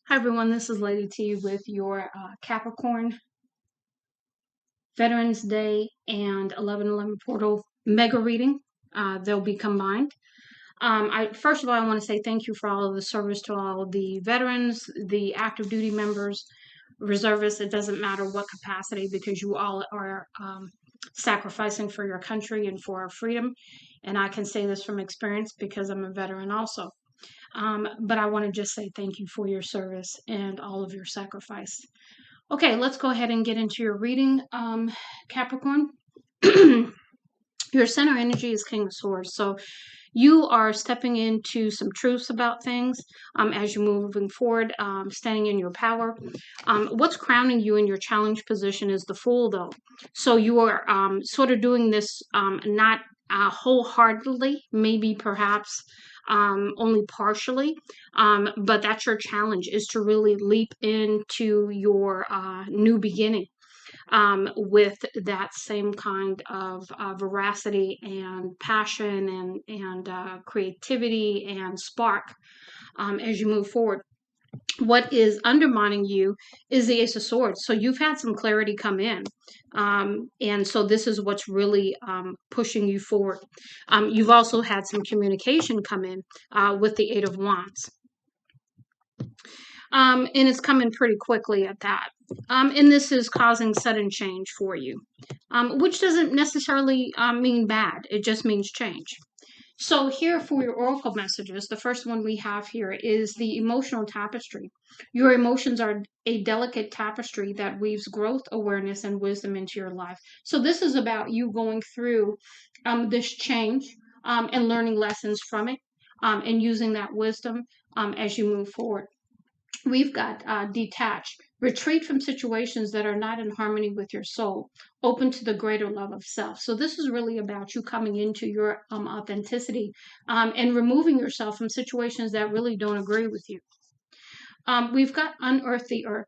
Hi everyone, this is Lady T with your Capricorn Veterans Day and 11/11 Portal Mega Reading. They'll be combined. First of all, I want to say thank you for all of the service to all of the veterans, the active duty members, reservists. It doesn't matter what capacity because you all are sacrificing for your country and for our freedom. And I can say this from experience because I'm a veteran also. But I want to just say thank you for your service and all of your sacrifice. Okay, let's go ahead and get into your reading, Capricorn. Your center energy is King of Swords. So you are stepping into some truths about things as you're moving forward, standing in your power. What's crowning you in your challenge position is the Fool, though. So you are sort of doing this not wholeheartedly, maybe perhaps only partially, but that's your challenge, is to really leap into your new beginning with that same kind of veracity and passion and creativity and spark as you move forward. What is undermining you is the Ace of Swords. So you've had some clarity come in. And so this is what's really pushing you forward. You've also had some communication come in with the Eight of Wands. And it's coming pretty quickly at that. And this is causing sudden change for you, which doesn't necessarily mean bad. It just means change. So here for your oracle messages, the first one we have here is the emotional tapestry. Your emotions are a delicate tapestry that weaves growth, awareness, and wisdom into your life. So this is about you going through this change and learning lessons from it and using that wisdom as you move forward. We've got detach, retreat from situations that are not in harmony with your soul, open to the greater love of self. So this is really about you coming into your authenticity and removing yourself from situations that really don't agree with you. We've got unearth the earth.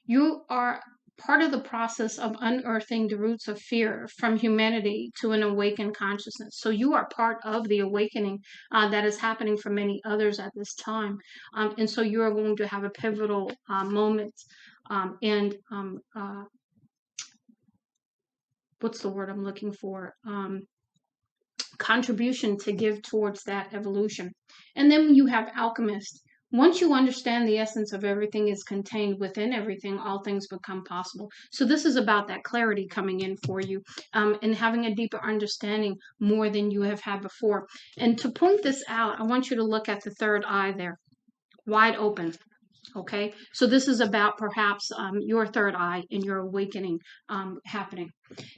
You are part of the process of unearthing the roots of fear from humanity to an awakened consciousness. So you are part of the awakening that is happening for many others at this time. And so you are going to have a pivotal moment and what's the word I'm looking for? Contribution to give towards that evolution. And then you have alchemist. Once you understand the essence of everything is contained within everything, all things become possible. So this is about that clarity coming in for you and having a deeper understanding more than you have had before. And to point this out, I want you to look at the third eye there, wide open. Okay, so this is about perhaps your third eye and your awakening happening.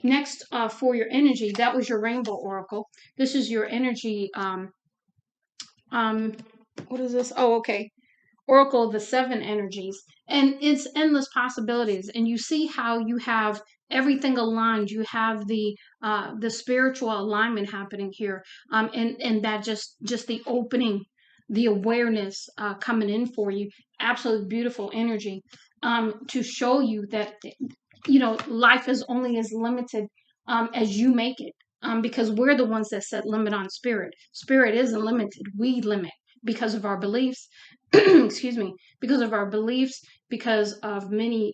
Next, for your energy, that was your rainbow oracle. This is your energy. What is this? Oh, okay. Oracle of the seven energies, and it's endless possibilities. And you see how you have everything aligned. You have the spiritual alignment happening here, and that just the opening, the awareness coming in for you. Absolutely beautiful energy to show you that life is only as limited as you make it. Because we're the ones that set limit on spirit. Spirit isn't limited. We limit because of our beliefs. Excuse me. Because of our beliefs, because of many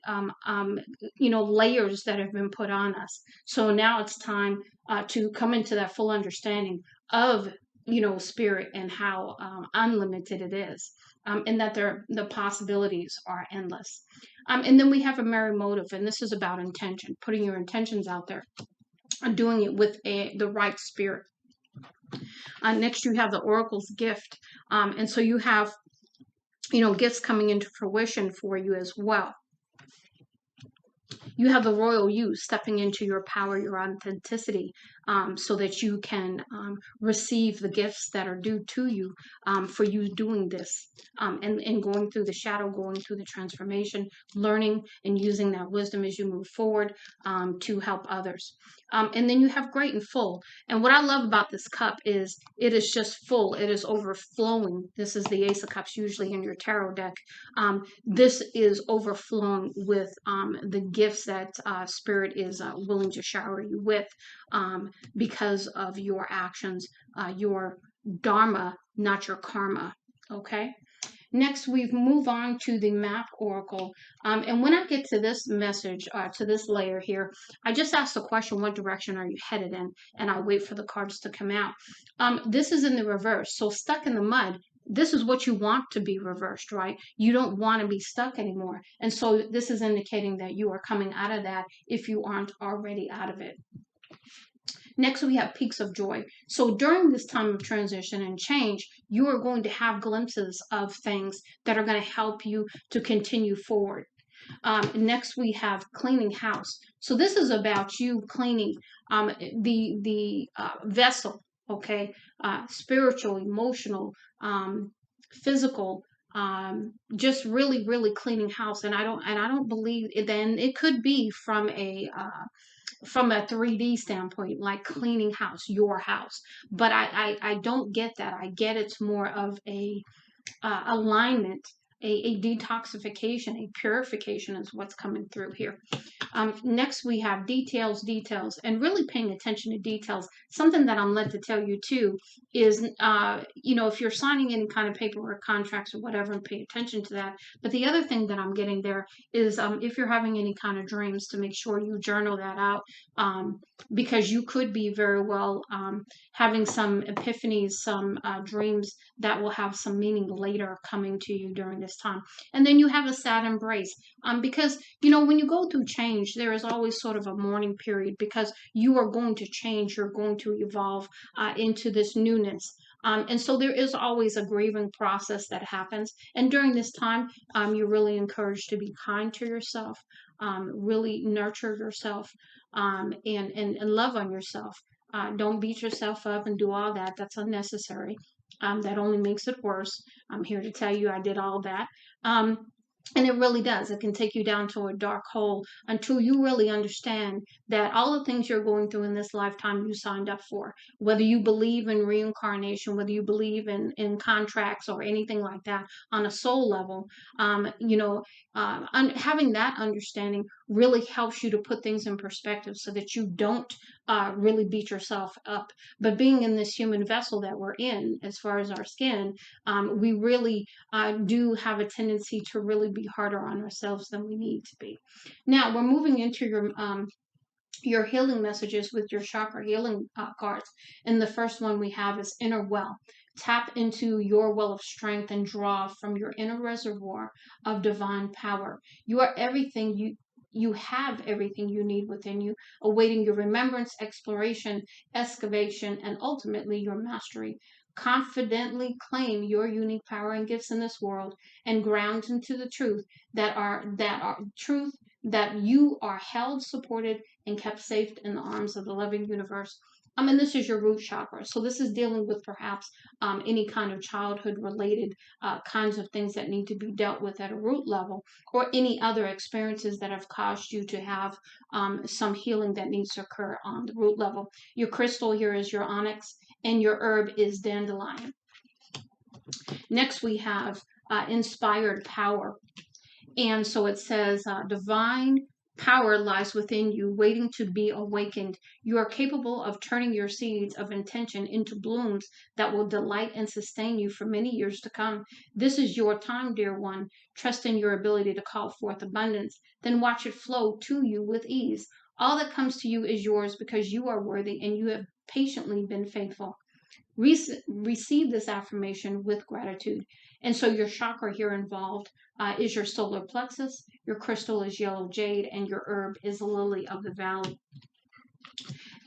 layers that have been put on us. So now it's time to come into that full understanding of spirit and how unlimited it is, and that the possibilities are endless. And then we have a merry motive, and this is about intention, putting your intentions out there and doing it with the right spirit. Next, you have the oracle's gift, and so you have gifts coming into fruition for you as well. You have the royal you stepping into your power, your authenticity, so that you can receive the gifts that are due to you for you doing this and going through the shadow, going through the transformation, learning and using that wisdom as you move forward to help others. And then you have great and full. And what I love about this cup is it is just full. It is overflowing. This is the Ace of Cups usually in your tarot deck. This is overflowing with the gifts that Spirit is willing to shower you with because of your actions, your dharma, not your karma. Okay? Next, we move on to the map oracle. And when I get to this message, to this layer here, I just ask the question, what direction are you headed in? And I wait for the cards to come out. This is in the reverse. So stuck in the mud, this is what you want to be reversed, right? You don't want to be stuck anymore. And so this is indicating that you are coming out of that if you aren't already out of it. Next, we have peaks of joy. So during this time of transition and change, you are going to have glimpses of things that are going to help you to continue forward. Next, we have cleaning house. So this is about you cleaning the vessel, okay? Spiritual, emotional, physical, just really, really cleaning house. And I don't believe it, then it could be from a 3D standpoint, like cleaning house, your house. But I don't get that. I get it's more of a alignment, a detoxification, a purification is what's coming through here. Next, we have details, and really paying attention to details. Something that I'm led to tell you too is, if you're signing any kind of paperwork, contracts, or whatever, pay attention to that. But the other thing that I'm getting there is if you're having any kind of dreams, to make sure you journal that out, because you could be very well having some epiphanies, some dreams that will have some meaning later coming to you during this time. And then you have a sad embrace, because when you go through change, there is always sort of a mourning period, because you are going to change, you're going to evolve into this newness. And so there is always a grieving process that happens. And during this time, you're really encouraged to be kind to yourself, really nurture yourself, and love on yourself. Don't beat yourself up and do all that. That's unnecessary. That only makes it worse. I'm here to tell you I did all that. And it really does. It can take you down to a dark hole until you really understand that all the things you're going through in this lifetime you signed up for. Whether you believe in reincarnation, whether you believe in contracts or anything like that on a soul level, having that understanding really helps you to put things in perspective so that you don't really beat yourself up. But being in this human vessel that we're in, as far as our skin, we really do have a tendency to really be harder on ourselves than we need to be. Now we're moving into your healing messages with your chakra healing cards. And the first one we have is inner well. Tap into your well of strength and draw from your inner reservoir of divine power. You are everything you have everything you need within you, awaiting your remembrance, exploration, excavation, and ultimately your mastery. Confidently claim your unique power and gifts in this world, and ground into the truth that you are held, supported, and kept safe in the arms of the loving universe. This is your root chakra. So this is dealing with perhaps any kind of childhood related kinds of things that need to be dealt with at a root level, or any other experiences that have caused you to have some healing that needs to occur on the root level. Your crystal here is your onyx, and your herb is dandelion. Next, we have inspired power. And so it says, divine power lies within you, waiting to be awakened. You are capable of turning your seeds of intention into blooms that will delight and sustain you for many years to come. This is your time, dear one. Trust in your ability to call forth abundance, then watch it flow to you with ease. All that comes to you is yours because you are worthy and you have patiently been faithful. Receive this affirmation with gratitude. And so your chakra here involved is your solar plexus, your crystal is yellow jade, and your herb is lily of the valley.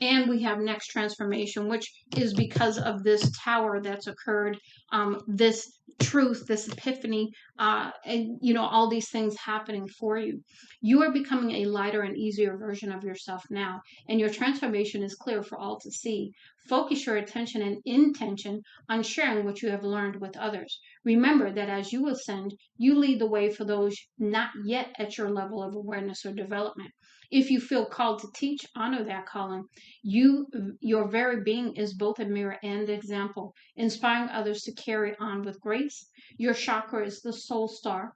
And we have next transformation, which is because of this tower that's occurred, this truth, this epiphany, and all these things happening for you. You are becoming a lighter and easier version of yourself now, and your transformation is clear for all to see. Focus your attention and intention on sharing what you have learned with others. Remember that as you ascend, you lead the way for those not yet at your level of awareness or development. If you feel called to teach, honor that calling. Your very being is both a mirror and example, inspiring others to carry on with grace. Your chakra is the soul star.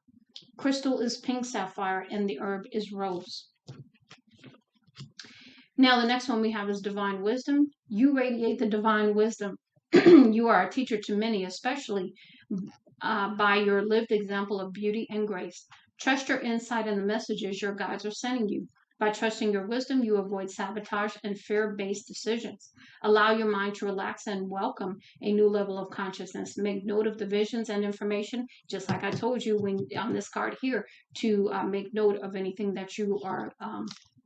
Crystal is pink sapphire, and the herb is rose. Now, the next one we have is divine wisdom. You radiate the divine wisdom. You are a teacher to many, especially by your lived example of beauty and grace. Trust your insight and the messages your guides are sending you. By trusting your wisdom, you avoid sabotage and fear based decisions. Allow your mind to relax and welcome a new level of consciousness. Make note of the visions and information, just like I told you when on this card here, to make note of anything that you are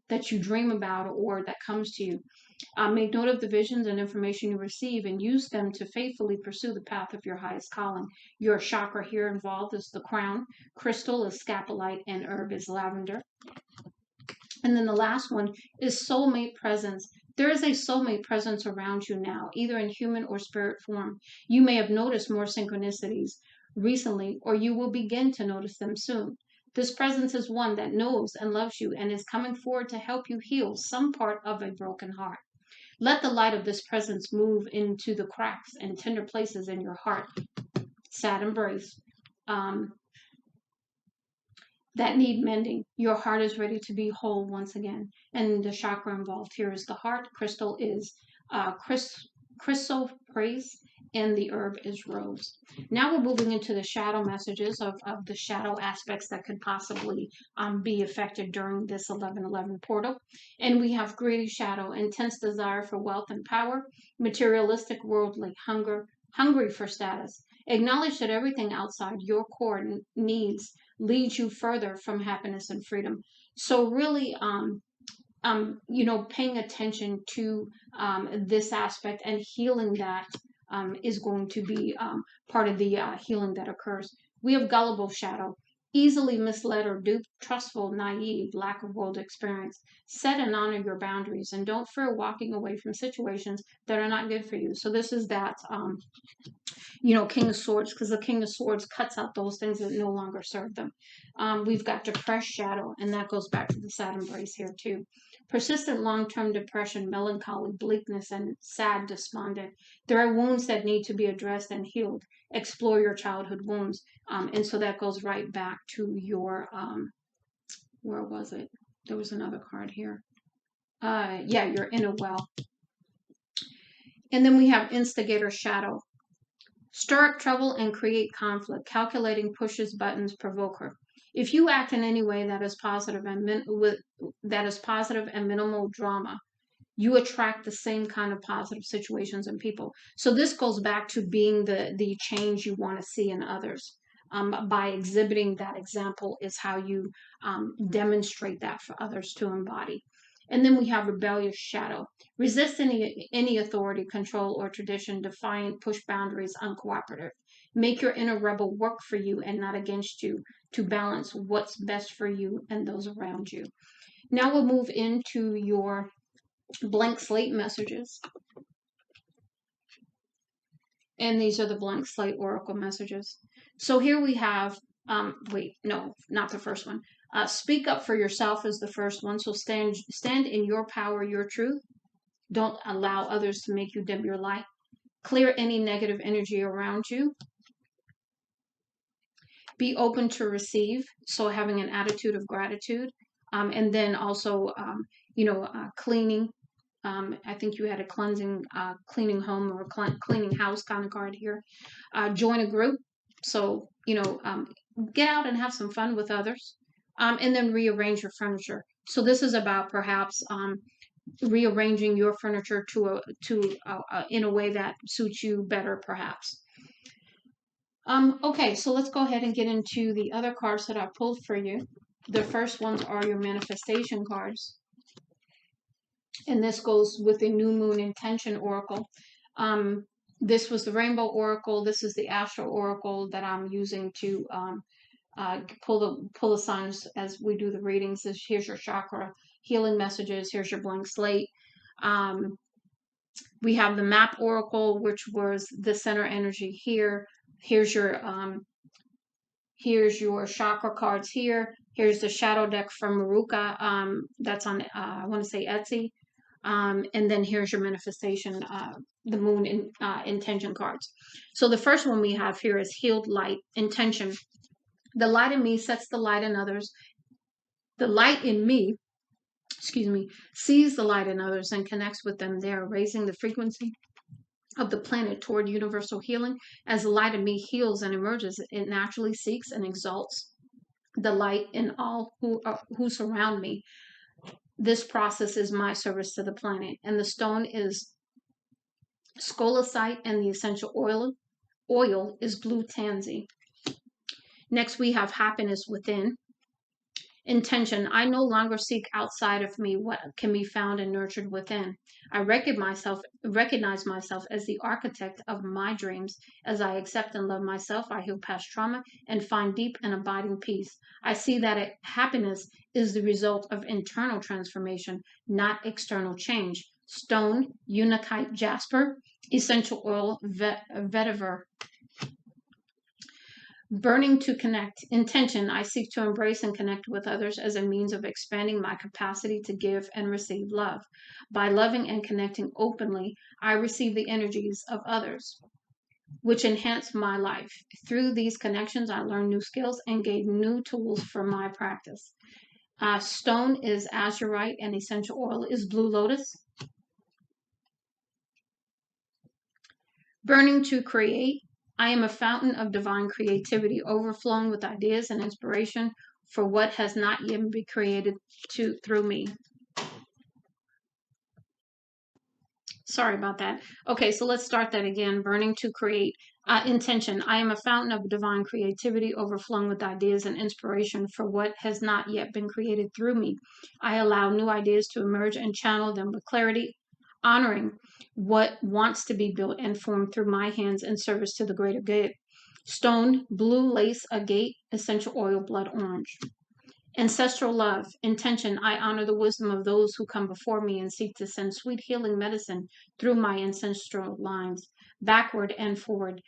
that you dream about or that comes to you. Make note of the visions and information you receive and use them to faithfully pursue the path of your highest calling. Your chakra here involved is the crown, crystal is scapolite, and herb is lavender. And then the last one is soulmate presence. There is a soulmate presence around you now, either in human or spirit form. You may have noticed more synchronicities recently, or you will begin to notice them soon. This presence is one that knows and loves you and is coming forward to help you heal some part of a broken heart. Let the light of this presence move into the cracks and tender places in your heart. Sad embrace. That need mending. Your heart is ready to be whole once again. And the chakra involved here is the heart. Crystal is chrysoprase, and the herb is rose. Now we're moving into the shadow messages of the shadow aspects that could possibly be affected during this 1111 portal. And we have greedy shadow, intense desire for wealth and power, materialistic worldly hunger, hungry for status. Acknowledge that everything outside your core needs leads you further from happiness and freedom. So really, paying attention to this aspect and healing that is going to be part of the healing that occurs. We have gullible shadow, easily misled or duped, trustful, naive, lack of world experience. Set and honor your boundaries and don't fear walking away from situations that are not good for you. So this is that King of Swords, because the King of Swords cuts out those things that no longer serve them. We've got depressed shadow, and that goes back to the sad embrace here too. Persistent long-term depression, melancholy, bleakness, and sad despondent. There are wounds that need to be addressed and healed. Explore your childhood wounds. And so that goes right back to your, where was it? There was another card here. Your inner well. And then we have instigator shadow. Stir up trouble and create conflict. Calculating, pushes buttons, provoker. If you act in any way that is positive and minimal drama, you attract the same kind of positive situations and people. So this goes back to being the change you want to see in others. By exhibiting that example is how you demonstrate that for others to embody. And then we have rebellious shadow. Resist any authority, control, or tradition, defiant, push boundaries, uncooperative. Make your inner rebel work for you and not against you to balance what's best for you and those around you. Now we'll move into your blank slate messages. And these are the blank slate oracle messages. So here we have, no, not the first one. Speak up for yourself is the first one. So stand in your power, your truth. Don't allow others to make you dim your light. Clear any negative energy around you. Be open to receive. So having an attitude of gratitude. And then also, cleaning. I think you had a cleaning home or cleaning house kind of card here. Join a group. So, get out and have some fun with others. And then rearrange your furniture. So this is about perhaps rearranging your furniture in a way that suits you better, perhaps. Okay, so let's go ahead and get into the other cards that I pulled for you. The first ones are your manifestation cards. And this goes with the new moon intention oracle. This was the rainbow oracle. This is the astral oracle that I'm using to pull the signs as we do the readings. Here's your chakra healing messages. Here's your blank slate. We have the map oracle, which was the center energy here. Here's your chakra cards here. Here's the shadow deck from Maruka. That's on I want to say Etsy. And then here's your manifestation, the moon intention cards. So the first one we have here is healed light intention. The light in me sets the light in others. The light in me, sees the light in others and connects with them. They are raising the frequency of the planet toward universal healing. As the light of me heals and emerges, it naturally seeks and exalts the light in all who surround me. This process is my service to the planet. And the stone is scolecite, and the essential oil is blue tansy. Next, we have happiness within. Intention. I no longer seek outside of me what can be found and nurtured within. I recognize myself as the architect of my dreams. As I accept and love myself, I heal past trauma and find deep and abiding peace. I see that happiness is the result of internal transformation, not external change. Stone, unakite jasper, essential oil, vetiver. Burning to connect. Intention. I seek to embrace and connect with others as a means of expanding my capacity to give and receive love. By loving and connecting openly, I receive the energies of others, which enhance my life. Through these connections, I learn new skills and gain new tools for my practice. Stone is azurite, and essential oil is blue lotus. Burning to create. I am a fountain of divine creativity, overflowing with ideas and inspiration for what has not yet been created through me. Sorry about that. Okay, so let's start that again. Burning to create. Intention. I am a fountain of divine creativity, overflowing with ideas and inspiration for what has not yet been created through me. I allow new ideas to emerge and channel them with clarity, honoring what wants to be built and formed through my hands in service to the greater good. Stone, blue lace agate, essential oil, blood orange. Ancestral love, intention. I honor the wisdom of those who come before me and seek to send sweet healing medicine through my ancestral lines, backward and forward,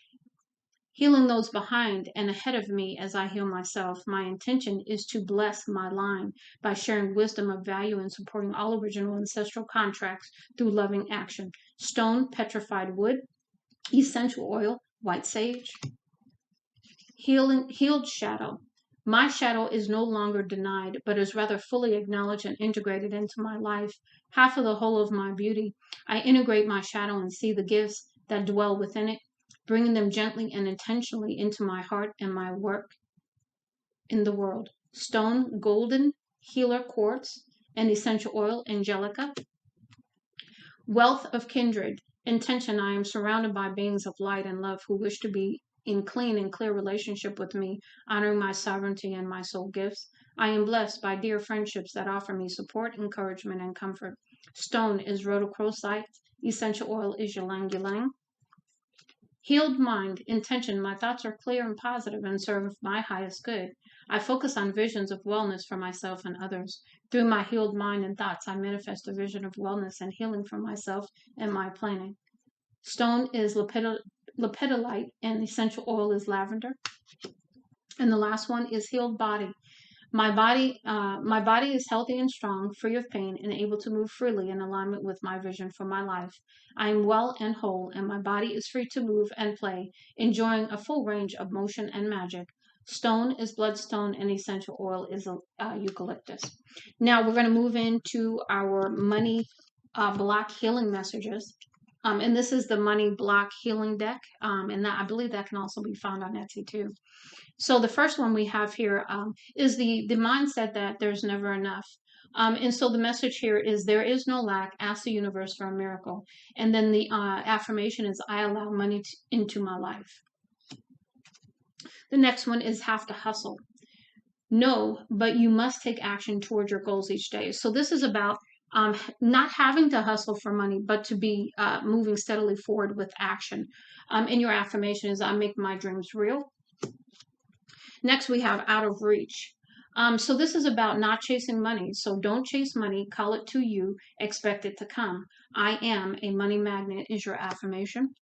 healing those behind and ahead of me as I heal myself. My intention is to bless my line by sharing wisdom of value and supporting all original ancestral contracts through loving action. Stone, petrified wood, essential oil, white sage. Healed shadow. My shadow is no longer denied, but is rather fully acknowledged and integrated into my life, half of the whole of my beauty. I integrate my shadow and see the gifts that dwell within it, bringing them gently and intentionally into my heart and my work in the world. Stone, golden, healer quartz, and essential oil, angelica. Wealth of kindred. Intention. I am surrounded by beings of light and love who wish to be in clean and clear relationship with me, honoring my sovereignty and my soul gifts. I am blessed by dear friendships that offer me support, encouragement, and comfort. Stone is rhodochrosite. Essential oil is ylang ylang. Healed mind, intention. My thoughts are clear and positive and serve my highest good. I focus on visions of wellness for myself and others. Through my healed mind and thoughts, I manifest a vision of wellness and healing for myself and my planet. Stone is lepidolite, and essential oil is lavender. And the last one is healed body. My body is healthy and strong, free of pain, and able to move freely in alignment with my vision for my life. I am well and whole, and my body is free to move and play, enjoying a full range of motion and magic. Stone is bloodstone, and essential oil is eucalyptus. Now we're going to move into our money block healing messages. And this is the money block healing deck. And that, I believe that can also be found on Etsy too. So the first one we have here is the mindset that there's never enough. And so the message here is there is no lack. Ask the universe for a miracle. And then the affirmation is I allow money into my life. The next one is have to hustle. No, but you must take action toward your goals each day. So this is about not having to hustle for money, but to be moving steadily forward with action. And your affirmation is I make my dreams real. Next, we have out of reach. So this is about not chasing money. So don't chase money. Call it to you. Expect it to come. I am a money magnet is your affirmation.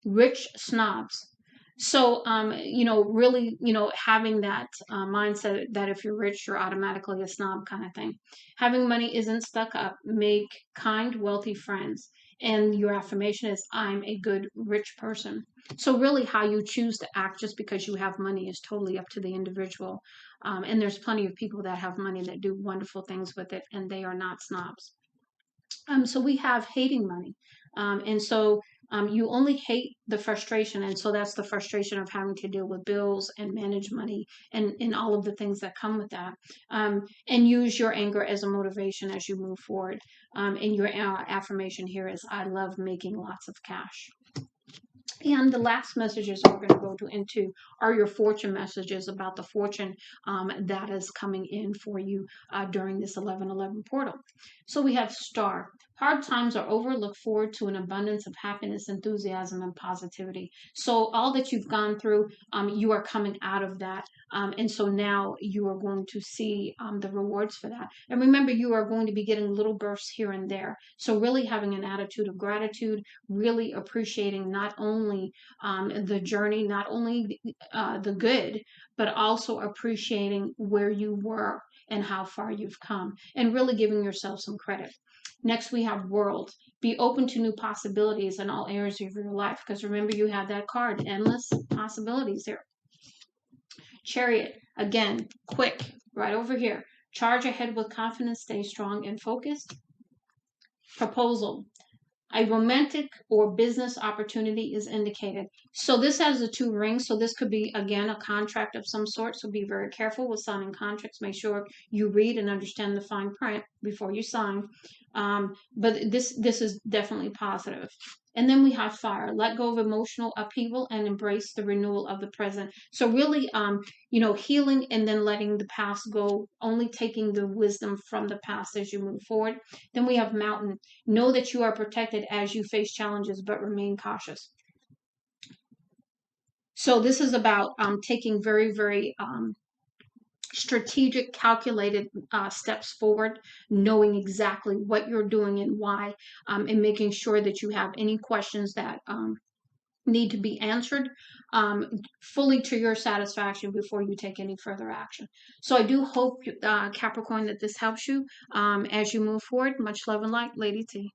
Rich snobs. So, really, having that mindset that if you're rich, you're automatically a snob kind of thing. Having money isn't stuck up. Make kind, wealthy friends. And your affirmation is, I'm a good, rich person. So really how you choose to act just because you have money is totally up to the individual. And there's plenty of people that have money that do wonderful things with it, and they are not snobs. So we have hating money. And so You only hate the frustration, and so that's the frustration of having to deal with bills and manage money and all of the things that come with that. And use your anger as a motivation as you move forward. And your affirmation here is, I love making lots of cash. And the last messages we're going to go into are your fortune messages about the fortune that is coming in for you during this 11/11 portal. So we have Star. Hard times are over. Look forward to an abundance of happiness, enthusiasm, and positivity. So all that you've gone through, you are coming out of that. And so now you are going to see the rewards for that. And remember, you are going to be getting little bursts here and there. So really having an attitude of gratitude, really appreciating not only the journey, not only the good, but also appreciating where you were and how far you've come, and really giving yourself some credit. Next, we have World. Be open to new possibilities in all areas of your life, because remember, you have that card, endless possibilities here. Chariot, again, quick, right over here. Charge ahead with confidence, stay strong and focused. Proposal, a romantic or business opportunity is indicated. So this has the two rings. So this could be, again, a contract of some sort. So be very careful with signing contracts. Make sure you read and understand the fine print before you sign. But this is definitely positive. And then we have Fire. Let go of emotional upheaval and embrace the renewal of the present. So really, healing and then letting the past go, only taking the wisdom from the past as you move forward. Then we have Mountain. Know that you are protected as you face challenges, but remain cautious. So this is about taking very, very strategic, calculated steps forward, knowing exactly what you're doing and why, and making sure that you have any questions that need to be answered fully to your satisfaction before you take any further action. So I do hope, Capricorn, that this helps you as you move forward. Much love and light, Lady T.